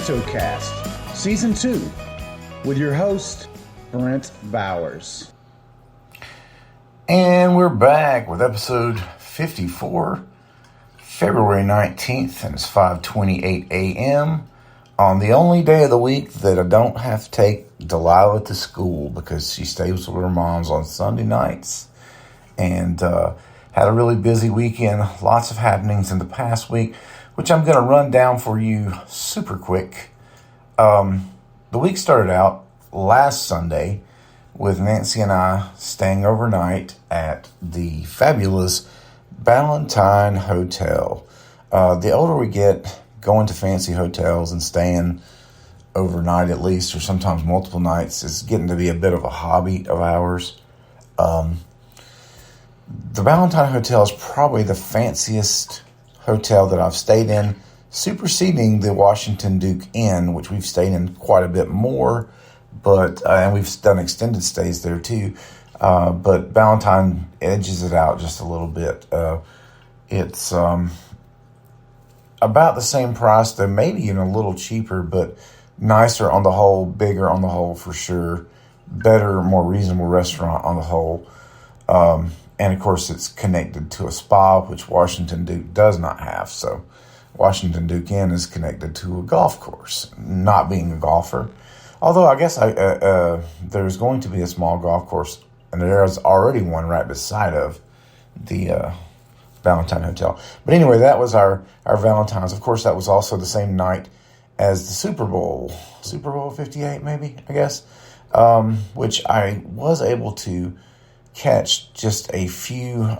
Mentocast, Season 2, with your host, Brent Bowers. And we're back with episode 54, February 19th, and it's 5:28 a.m. on the only day of the week that I don't have to take Delilah to school because she stays with her mom's on Sunday nights. And had a really busy weekend, lots of happenings in the past week, which I'm going to run down for you super quick. The week started out last Sunday with Nancy and I staying overnight at the fabulous Ballantine Hotel. The older we get, going to fancy hotels and staying overnight at least, or sometimes multiple nights, is getting to be a bit of a hobby of ours. The Ballantine Hotel is probably the fanciest hotel that I've stayed in, superseding the Washington Duke Inn, which we've stayed in quite a bit more, but and we've done extended stays there too. But Ballantine edges it out just a little bit. It's about the same price, though maybe even a little cheaper, but nicer on the whole, bigger on the whole for sure, better, more reasonable restaurant on the whole. And of course, it's connected to a spa, which Washington Duke does not have. So Washington Duke Inn is connected to a golf course, not being a golfer. Although I guess there's going to be a small golf course, and there's already one right beside of the Ballantine Hotel. But anyway, that was our Valentine's. Of course, that was also the same night as the Super Bowl 58, maybe, I guess, which I was able to catch just a few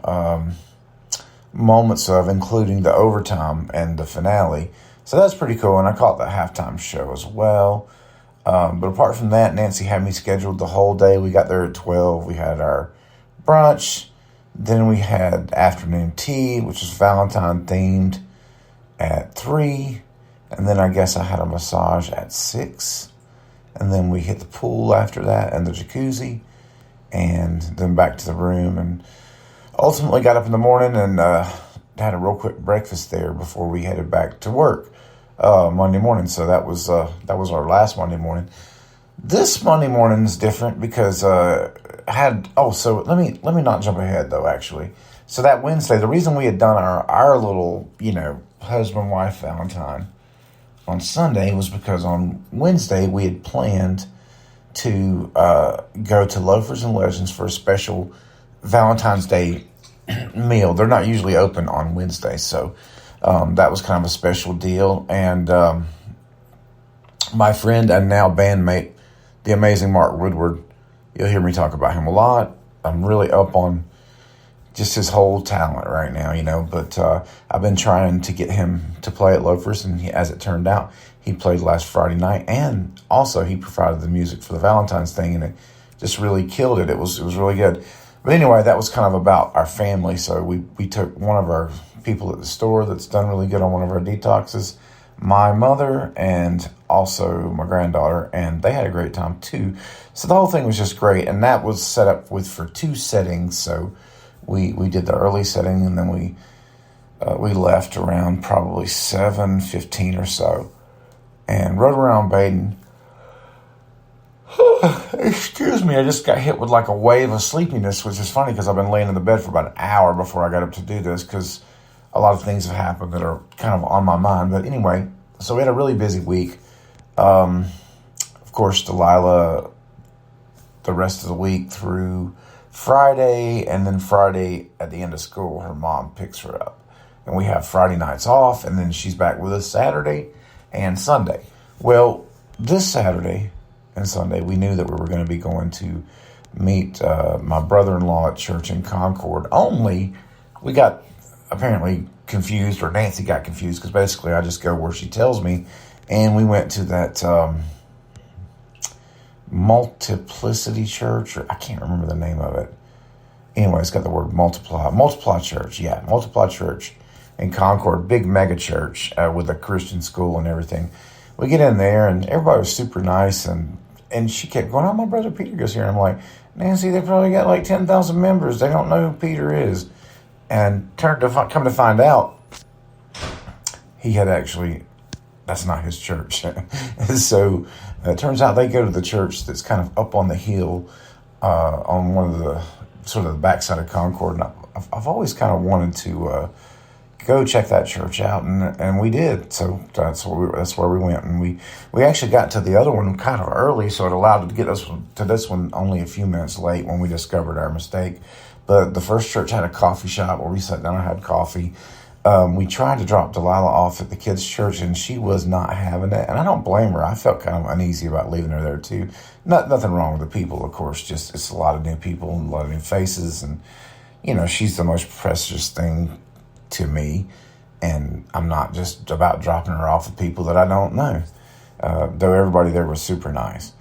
moments of, including the overtime and the finale. So that's pretty cool, and I caught the halftime show as well. But apart from that, Nancy had me scheduled the whole day. We got there at 12. We had our brunch. Then we had afternoon tea, which was Valentine themed, at 3. And then I guess I had a massage at 6. And then we hit the pool after that and the jacuzzi. And then back to the room, and ultimately got up in the morning and had a real quick breakfast there before we headed back to work Monday morning. So that was our last Monday morning. This Monday morning is different because so let me not jump ahead though, actually. So that Wednesday, the reason we had done our little, husband-wife Valentine on Sunday was because on Wednesday we had planned to go to Loafers and Legends for a special Valentine's Day meal. They're not usually open on Wednesday, so that was kind of a special deal. And my friend and now bandmate, the amazing Mark Woodward, you'll hear me talk about him a lot. I'm really up on just his whole talent right now, but I've been trying to get him to play at Loafers, and as it turned out, he played last Friday night, and also he provided the music for the Valentine's thing, and it just really killed it. It was really good. But anyway, that was kind of about our family, so we took one of our people at the store that's done really good on one of our detoxes, my mother, and also my granddaughter, and they had a great time too. So the whole thing was just great, and that was set up for 2 settings, so we did the early setting, and then we left around probably 7:15 or so, and rode around Baden. Excuse me, I just got hit with like a wave of sleepiness, which is funny because I've been laying in the bed for about an hour before I got up to do this because a lot of things have happened that are kind of on my mind. But anyway, so we had a really busy week. Of course, Delilah, the rest of the week through Friday, and then Friday at the end of school, her mom picks her up. And we have Friday nights off, and then she's back with us Saturday and Sunday. Well, this Saturday and Sunday, we knew that we were going to be going to meet my brother-in-law at church in Concord. Only we got apparently confused, or Nancy got confused, because basically I just go where she tells me, and we went to that Multiplicity Church, or I can't remember the name of it. Anyway, it's got the word Multiply Church. Yeah, Multiply Church in Concord, big mega church with a Christian school and everything. We get in there, and everybody was super nice, and she kept going, "Oh, my brother Peter goes here." And I'm like, "Nancy, they probably got like 10,000 members. They don't know who Peter is." And come to find out, he had actually that's not his church. And so it turns out they go to the church that's kind of up on the hill on one of the sort of the backside of Concord. And I've always kind of wanted to go check that church out, and we did. So that's where we went, and we actually got to the other one kind of early, so it allowed to get us to this one only a few minutes late when we discovered our mistake. But the first church had a coffee shop where we sat down and had coffee. We tried to drop Delilah off at the kids' church, and she was not having it. And I don't blame her. I felt kind of uneasy about leaving her there, too. Nothing wrong with the people, of course. Just it's a lot of new people and a lot of new faces. And, she's the most precious thing to me. And I'm not just about dropping her off with people that I don't know. Though everybody there was super nice.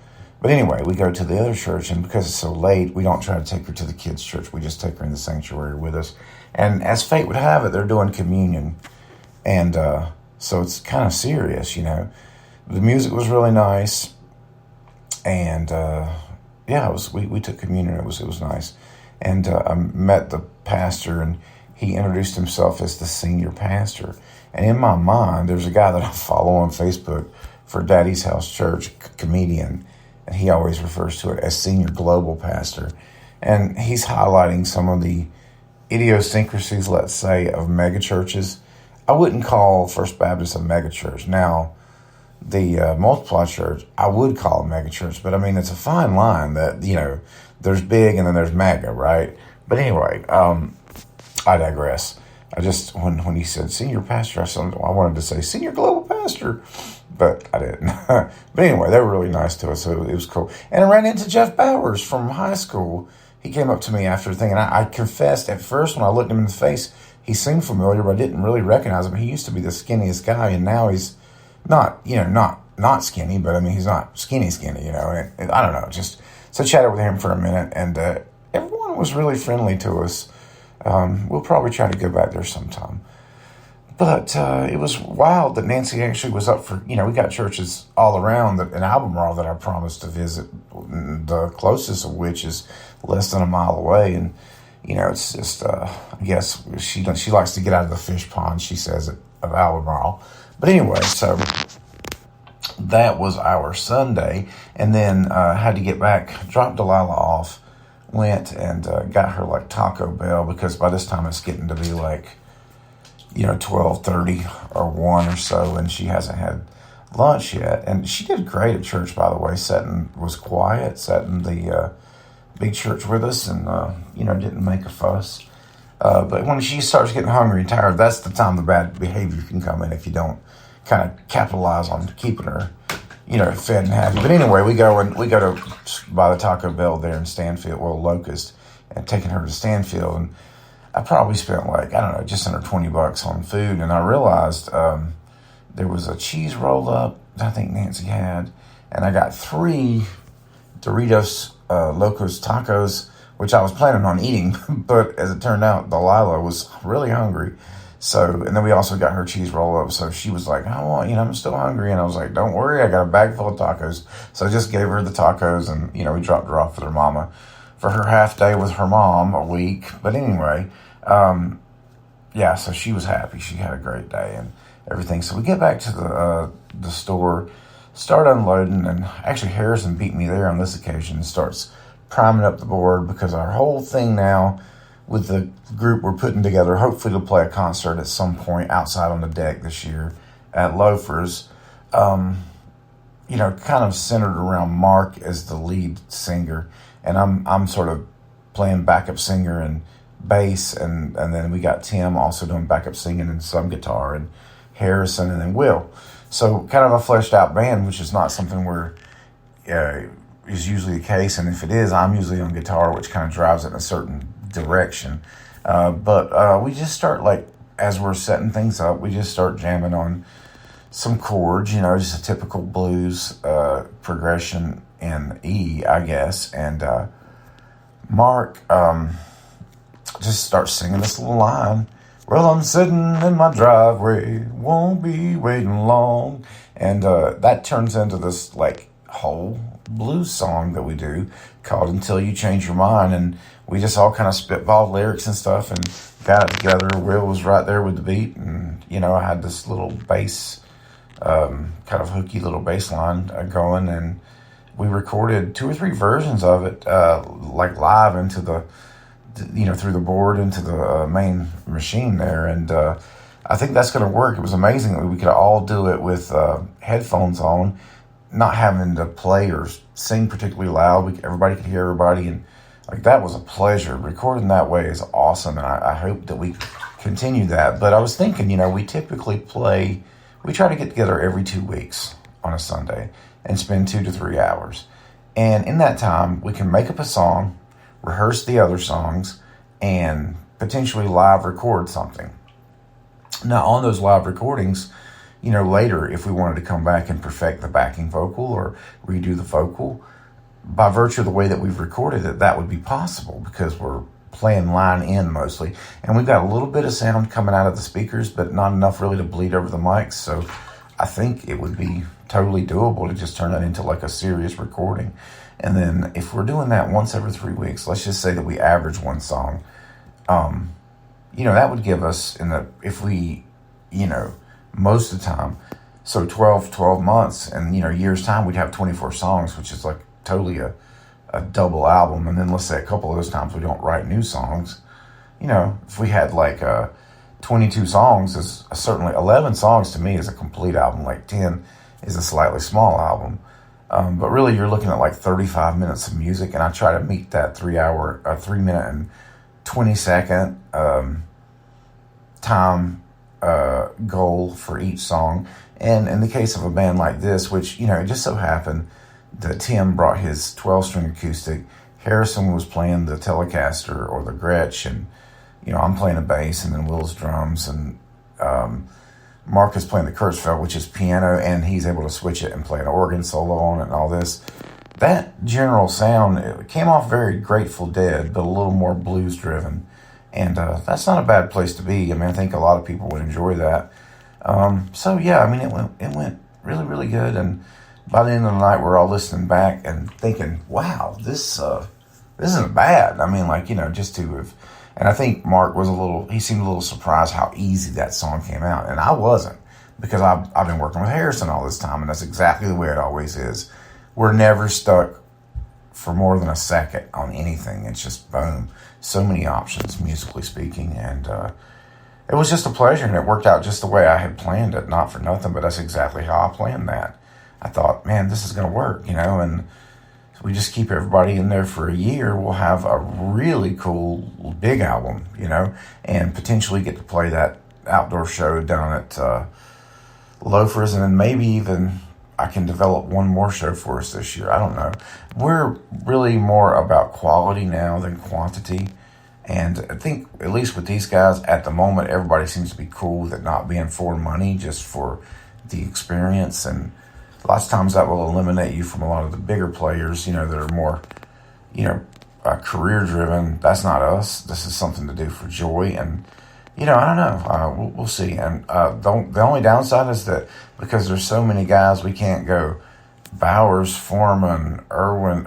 But anyway, we go to the other church, and because it's so late, we don't try to take her to the kids' church. We just take her in the sanctuary with us. And as fate would have it, they're doing communion. And so it's kind of serious, The music was really nice. And, we took communion. It was nice. And I met the pastor, and he introduced himself as the senior pastor. And in my mind, there's a guy that I follow on Facebook for Daddy's House Church, comedian. And he always refers to it as senior global pastor. And he's highlighting some of the idiosyncrasies, let's say, of megachurches. I wouldn't call First Baptist a megachurch. Now, the Multiply Church, I would call a megachurch. But, it's a fine line that, there's big and then there's mega, right? But anyway, I digress. I just, when he said senior pastor, I wanted to say senior global pastor, but I didn't. But anyway, they were really nice to us, so it was cool. And I ran into Jeff Bowers from high school. He came up to me after the thing, and I confessed at first when I looked him in the face, he seemed familiar, but I didn't really recognize him. He used to be the skinniest guy, and now he's not skinny, but he's not skinny, and I don't know, so I chatted with him for a minute, and everyone was really friendly to us. We'll probably try to go back there sometime. But it was wild that Nancy actually was up for, we got churches all around in Albemarle that I promised to visit, the closest of which is less than a mile away. And, it's just, I guess she likes to get out of the fish pond, she says, of Albemarle. But anyway, so that was our Sunday. And then had to get back, dropped Delilah off, went and got her like Taco Bell, because by this time it's getting to be like 12:30 or 1 or so, and she hasn't had lunch yet. And she did great at church, by the way. Was quiet, sat in the big church with us, and didn't make a fuss. But when she starts getting hungry and tired, that's the time the bad behavior can come in, if you don't kind of capitalize on keeping her fed and happy. But anyway, we go to buy the Taco Bell there in Stanfield, Locust, and taking her to Stanfield. And I probably spent just under $20 on food. And I realized there was a cheese roll up that I think Nancy had. And I got 3 Doritos Locos tacos, which I was planning on eating. But as it turned out, Delilah was really hungry. So, and then we also got her cheese roll up. So she was like, I'm still hungry. And I was like, don't worry, I got a bag full of tacos. So I just gave her the tacos, and, we dropped her off with her mama for her half day with her mom a week. But anyway, so she was happy. She had a great day and everything. So we get back to the store, start unloading, and actually Harrison beat me there on this occasion and starts priming up the board, because our whole thing now with the group we're putting together, hopefully to play a concert at some point outside on the deck this year at Loafers, kind of centered around Mark as the lead singer, and I'm sort of playing backup singer and bass, and then we got Tim also doing backup singing and some guitar, and Harrison, and then Will. So kind of a fleshed out band, which is not something is usually the case, and if it is, I'm usually on guitar, which kind of drives it in a certain direction. But we just start, as we're setting things up, we just start jamming on some chords, just a typical blues progression in E, I guess. And Mark just starts singing this little line, well, I'm sitting in my driveway, won't be waiting long. And that turns into this whole blues song that we do called Until You Change Your Mind. And we just all kind of spitballed lyrics and stuff and got it together. Will was right there with the beat, and I had this little bass kind of hooky little bass line going, and we recorded 2 or 3 versions of it, like live into the, through the board into the main machine there. And I think that's going to work. It was amazing that we could all do it with headphones on, not having to play or sing particularly loud. Everybody could hear everybody, and like that was a pleasure. Recording that way is awesome, and I hope that we continue that. But I was thinking, we typically we try to get together every 2 weeks on a Sunday and spend 2 to 3 hours. And in that time, we can make up a song, rehearse the other songs, and potentially live record something. Now, on those live recordings, later, if we wanted to come back and perfect the backing vocal or redo the vocal, by virtue of the way that we've recorded it, that would be possible because we're playing line in mostly. And we've got a little bit of sound coming out of the speakers, but not enough really to bleed over the mics. So I think it would be totally doable to just turn that into like a serious recording. And then if we're doing that once every 3 weeks, let's just say that we average one song, that would give us, most of the time, so 12 months, and, years time, we'd have 24 songs, which is like totally a double album. And then let's say a couple of those times we don't write new songs. If we had like 22 songs, is certainly 11 songs to me is a complete album. Like 10 is a slightly small album. But really you're looking at like 35 minutes of music, and I try to meet that 3 minute and 20 second time goal for each song. And in the case of a band like this, which, it just so happened that Tim brought his 12-string acoustic, Harrison was playing the Telecaster or the Gretsch, and, I'm playing the bass, and then Will's drums, and Mark is playing the Kurzfeld, which is piano, and he's able to switch it and play an organ solo on it and all this. That general sound, it came off very Grateful Dead, but a little more blues-driven. And that's not a bad place to be. I think a lot of people would enjoy that. It went really, really good. And by the end of the night, we're all listening back and thinking, wow, this isn't bad. Just to have. And I think Mark he seemed a little surprised how easy that song came out. And I wasn't, because I've been working with Harrison all this time, and that's exactly the way it always is. We're never stuck for more than a second on anything. It's just boom. So many options, musically speaking, and it was just a pleasure, and it worked out just the way I had planned it. Not for nothing, but that's exactly how I planned that. I thought, man, this is going to work, and we just keep everybody in there for a year. We'll have a really cool big album, and potentially get to play that outdoor show down at Loafers, and then maybe even I can develop one more show for us this year. I don't know. We're really more about quality now than quantity. And I think, at least with these guys, at the moment, everybody seems to be cool with it not being for money, just for the experience. And lots of times that will eliminate you from a lot of the bigger players, that are more, career-driven. That's not us. This is something to do for joy. And, I don't know. We'll see. And the only downside is that because there's so many guys, we can't go Bowers, Foreman, Irvin,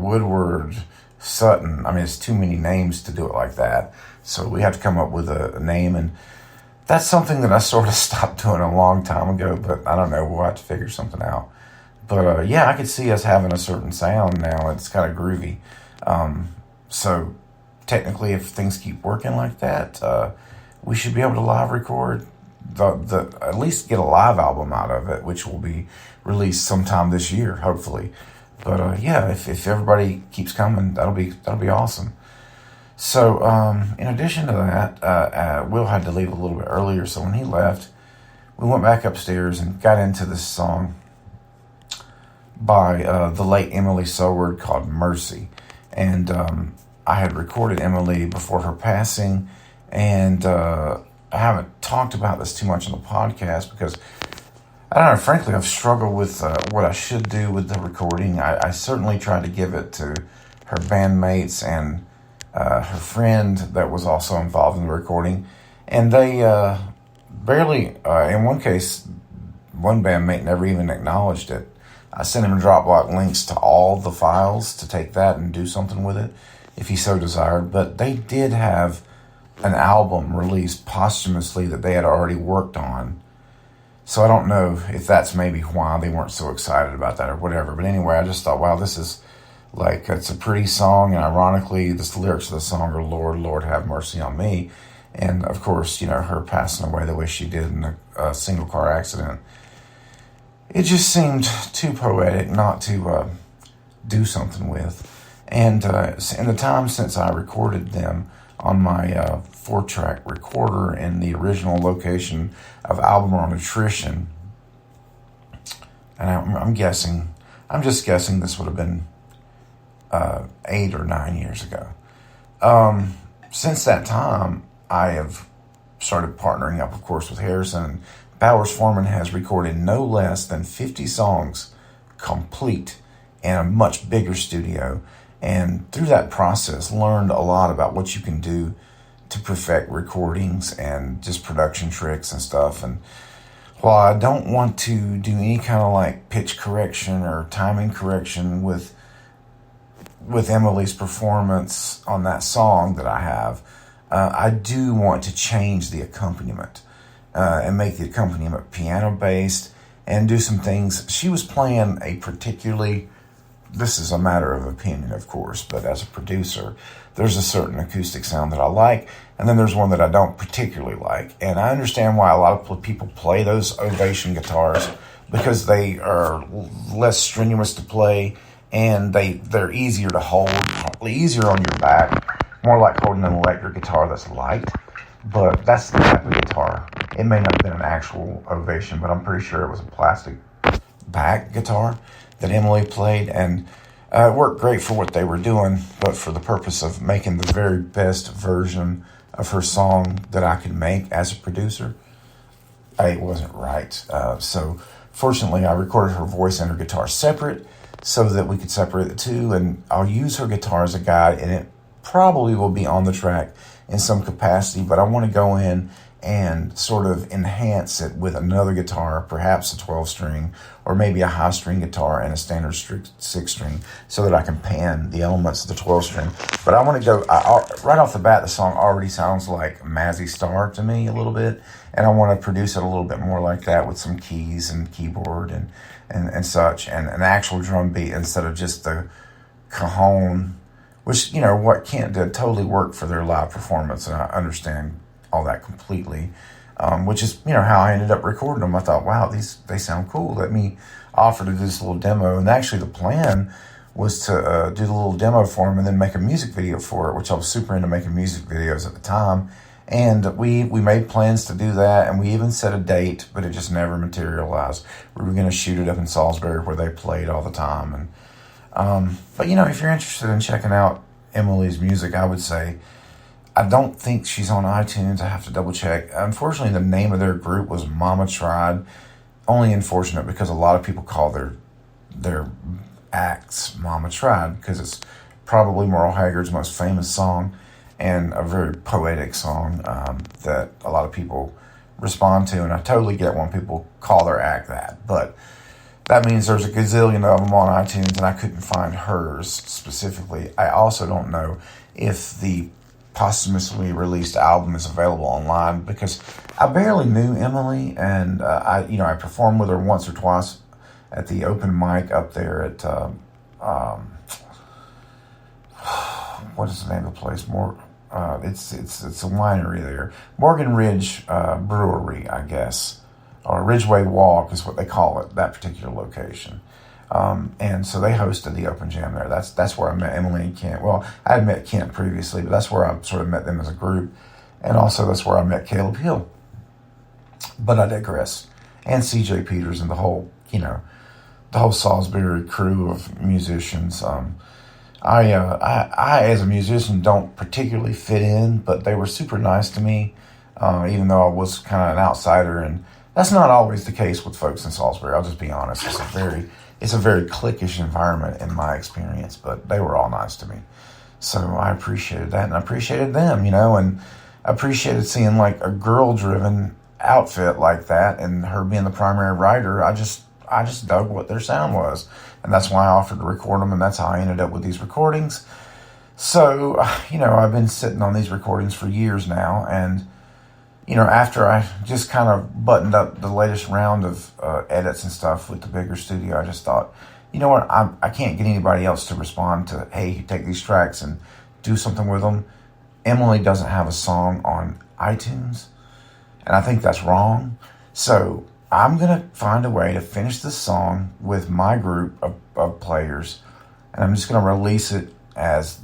Woodward, Sutton. It's too many names to do it like that. So we have to come up with a name. And that's something that I sort of stopped doing a long time ago. But I don't know. We'll have to figure something out. But I could see us having a certain sound now. It's kind of groovy. So technically, if things keep working like that, we should be able to live record at least get a live album out of it, which will be released sometime this year, hopefully. But if everybody keeps coming, that'll be awesome. So in addition to that, Will had to leave a little bit earlier, so when he left, we went back upstairs and got into this song by the late Emily Soward called Mercy. And I had recorded Emily before her passing, and I haven't talked about this too much on the podcast because, I don't know, frankly, I've struggled with what I should do with the recording. I certainly tried to give it to her bandmates and her friend that was also involved in the recording, and they barely, in one case, one bandmate never even acknowledged it. I sent him Dropbox links to all the files to take that and do something with it if he so desired, but they did have an album released posthumously that they had already worked on. So I don't know if that's maybe why they weren't so excited about that or whatever. But anyway, I just thought, wow, this is like, it's a pretty song. And ironically, the lyrics of the song are, Lord, Lord, have mercy on me. And of course, her passing away the way she did in a single car accident. It just seemed too poetic not to do something with. And in the time since I recorded them on my 4-track recorder in the original location of Albemarle Nutrition, and I'm just guessing this would have been 8 or 9 years ago. Since that time, I have started partnering up, of course, with Harrison. Bowers Foreman has recorded no less than 50 songs complete in a much bigger studio. And through that process, learned a lot about what you can do to perfect recordings and just production tricks and stuff. And while I don't want to do any kind of like pitch correction or timing correction with Emily's performance on that song that I have, I do want to change the accompaniment and make the accompaniment piano-based and do some things. She was playing a particularly, this is a matter of opinion, of course, but as a producer, there's a certain acoustic sound that I like, and then there's one that I don't particularly like. And I understand why a lot of people play those Ovation guitars, because they are less strenuous to play, and they're easier to hold, easier on your back, more like holding an electric guitar that's light. But that's the type of guitar. It may not have been an actual Ovation, but I'm pretty sure it was a plastic back guitar that Emily played, and it worked great for what they were doing, but for the purpose of making the very best version of her song that I could make as a producer, it wasn't right. So fortunately, I recorded her voice and her guitar separate so that we could separate the two, and I'll use her guitar as a guide, and it probably will be on the track in some capacity, but I want to go in and sort of enhance it with another guitar, perhaps a 12-string, or maybe a high-string guitar and a standard 6-string, so that I can pan the elements of the 12-string. But I want to go, right off the bat, the song already sounds like Mazzy Star to me a little bit, and I want to produce it a little bit more like that with some keys and keyboard and such, and an actual drum beat instead of just the cajon, which, what Kent did totally worked for their live performance, and I understand all that completely, which is, how I ended up recording them. I thought, wow, they sound cool. Let me offer to do this little demo. And actually the plan was to do the little demo for them and then make a music video for it, which I was super into making music videos at the time. And we made plans to do that, and we even set a date, but it just never materialized. We were going to shoot it up in Salisbury where they played all the time. And but, if you're interested in checking out Emily's music, I would say, I don't think she's on iTunes. I have to double check. Unfortunately, the name of their group was Mama Tried. Only unfortunate because a lot of people call their acts Mama Tried, because it's probably Merle Haggard's most famous song and a very poetic song that a lot of people respond to. And I totally get when people call their act that. But that means there's a gazillion of them on iTunes, and I couldn't find hers specifically. I also don't know if the posthumously released album is available online, because I barely knew Emily, and I performed with her once or twice at the open mic up there at what is the name of the place? It's a winery there, Morgan Ridge Brewery, I guess, or Ridgeway Walk is what they call it, that particular location. And so they hosted the open jam there. That's where I met Emily and Kent. Well, I had met Kent previously, but that's where I sort of met them as a group. And also that's where I met Caleb Hill. But I digress. And CJ Peters and the whole Salisbury crew of musicians. I as a musician don't particularly fit in, but they were super nice to me, even though I was kind of an outsider. And that's not always the case with folks in Salisbury. I'll just be honest. It's a very cliquish environment in my experience, but they were all nice to me. So I appreciated that, and I appreciated them, and I appreciated seeing like a girl-driven outfit like that, and her being the primary writer. I just dug what their sound was, and that's why I offered to record them, and that's how I ended up with these recordings. So, I've been sitting on these recordings for years now, and after I just kind of buttoned up the latest round of edits and stuff with the bigger studio, I just thought, you know what, I can't get anybody else to respond to, hey, take these tracks and do something with them. Emily doesn't have a song on iTunes, and I think that's wrong. So I'm going to find a way to finish this song with my group of players, and I'm just going to release it as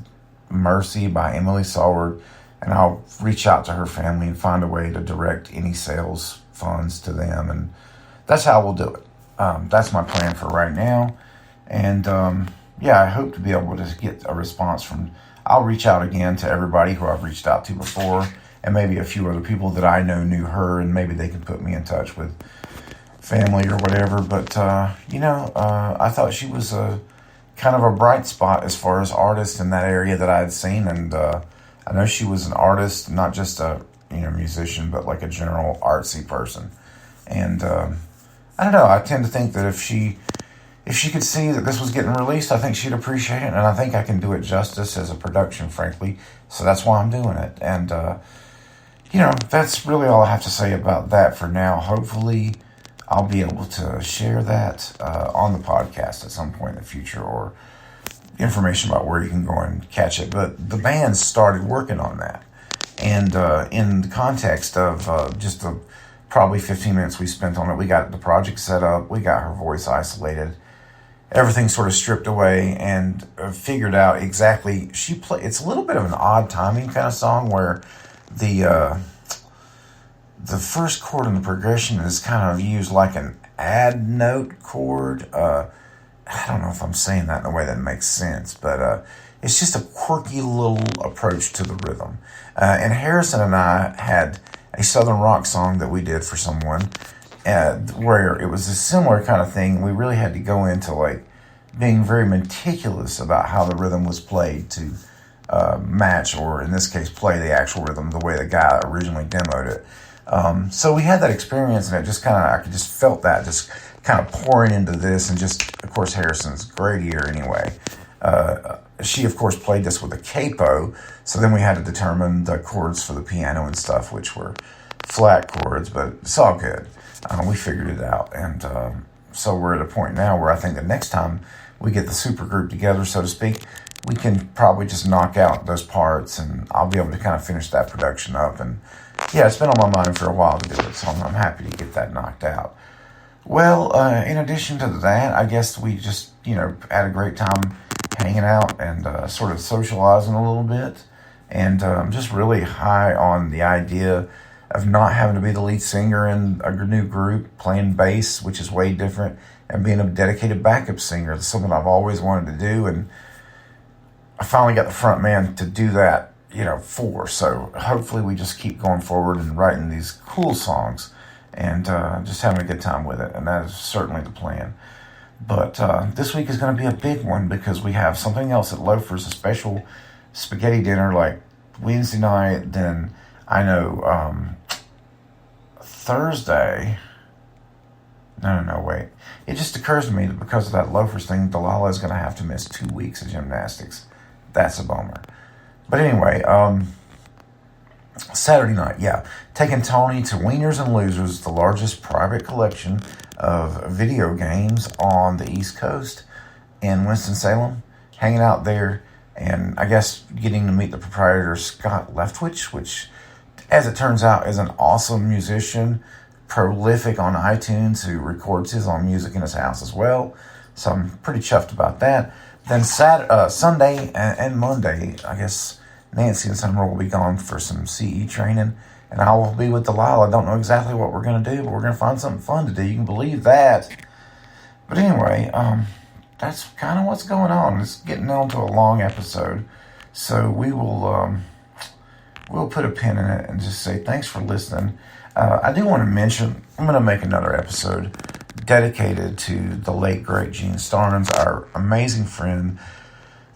Mercy by Emily Saward, and I'll reach out to her family and find a way to direct any sales funds to them, and that's how we'll do it. That's my plan for right now, and I hope to be able to get a response from. I'll reach out again to everybody who I've reached out to before, and maybe a few other people that I know knew her, and maybe they can put me in touch with family or whatever. But I thought she was a kind of a bright spot as far as artists in that area that I had seen, and I know she was an artist, not just a musician, but like a general artsy person. And I don't know. I tend to think that if she could see that this was getting released, I think she'd appreciate it, and I think I can do it justice as a production, frankly. So that's why I'm doing it. And that's really all I have to say about that for now. Hopefully, I'll be able to share that on the podcast at some point in the future, or information about where you can go and catch it. But the band started working on that. And in the context of just the probably 15 minutes we spent on it, we got the project set up, we got her voice isolated, everything sort of stripped away, and figured out exactly, it's a little bit of an odd timing kind of song where the first chord in the progression is kind of used like an add note chord. I don't know if I'm saying that in a way that makes sense, but it's just a quirky little approach to the rhythm. And Harrison and I had a Southern rock song that we did for someone where it was a similar kind of thing. We really had to go into like being very meticulous about how the rhythm was played to match, or in this case, play the actual rhythm the way the guy originally demoed it. So we had that experience, and it just I just felt that just kind of pouring into this, and just, of course, Harrison's great ear anyway. She, of course, played this with a capo, so then we had to determine the chords for the piano and stuff, which were flat chords, but it's all good. We figured it out, and so we're at a point now where I think the next time we get the super group together, so to speak, we can probably just knock out those parts, and I'll be able to kind of finish that production up. And yeah, it's been on my mind for a while to do it, so I'm happy to get that knocked out. Well, in addition to that, I guess we just, had a great time hanging out and sort of socializing a little bit. And just really high on the idea of not having to be the lead singer in a new group, playing bass, which is way different, and being a dedicated backup singer. It's something I've always wanted to do, and I finally got the front man to do that, so hopefully we just keep going forward and writing these cool songs and just having a good time with it, and that is certainly the plan. But this week is going to be a big one because we have something else at Loafers, a special spaghetti dinner like Wednesday night. Then I know Thursday. No, wait. It just occurs to me that because of that Loafers thing, Delilah is going to have to miss 2 weeks of gymnastics. That's a bummer. But anyway, Saturday night, taking Tony to Wieners and Losers, the largest private collection of video games on the East Coast in Winston-Salem, hanging out there, and I guess getting to meet the proprietor, Scott Leftwich, which, as it turns out, is an awesome musician, prolific on iTunes, who records his own music in his house as well. So I'm pretty chuffed about that. Then Sunday and Monday, I guess Nancy and Summer will be gone for some CE training, and I will be with Delilah. I don't know exactly what we're going to do, but we're going to find something fun to do. You can believe that. But anyway, that's kind of what's going on. It's getting on to a long episode, so we will we'll put a pin in it and just say thanks for listening. I do want to mention, I'm going to make another episode dedicated to the late, great Gene Starnes, our amazing friend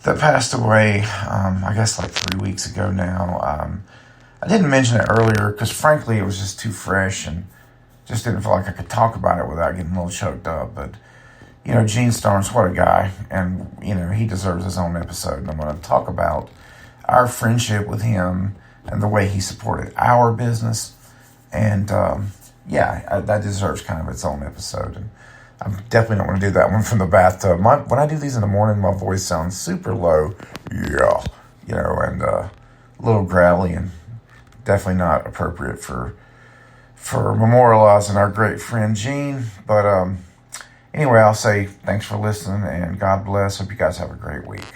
that passed away, I guess like 3 weeks ago now. I didn't mention it earlier because, frankly, it was just too fresh and just didn't feel like I could talk about it without getting a little choked up. But, Gene Starnes, what a guy. And, he deserves his own episode. And I'm going to talk about our friendship with him and the way he supported our business And that deserves kind of its own episode. And I definitely don't want to do that one from the bathtub. When I do these in the morning, my voice sounds super low. Yeah. And a little gravelly, and definitely not appropriate for memorializing our great friend Gene. But anyway, I'll say thanks for listening, and God bless. Hope you guys have a great week.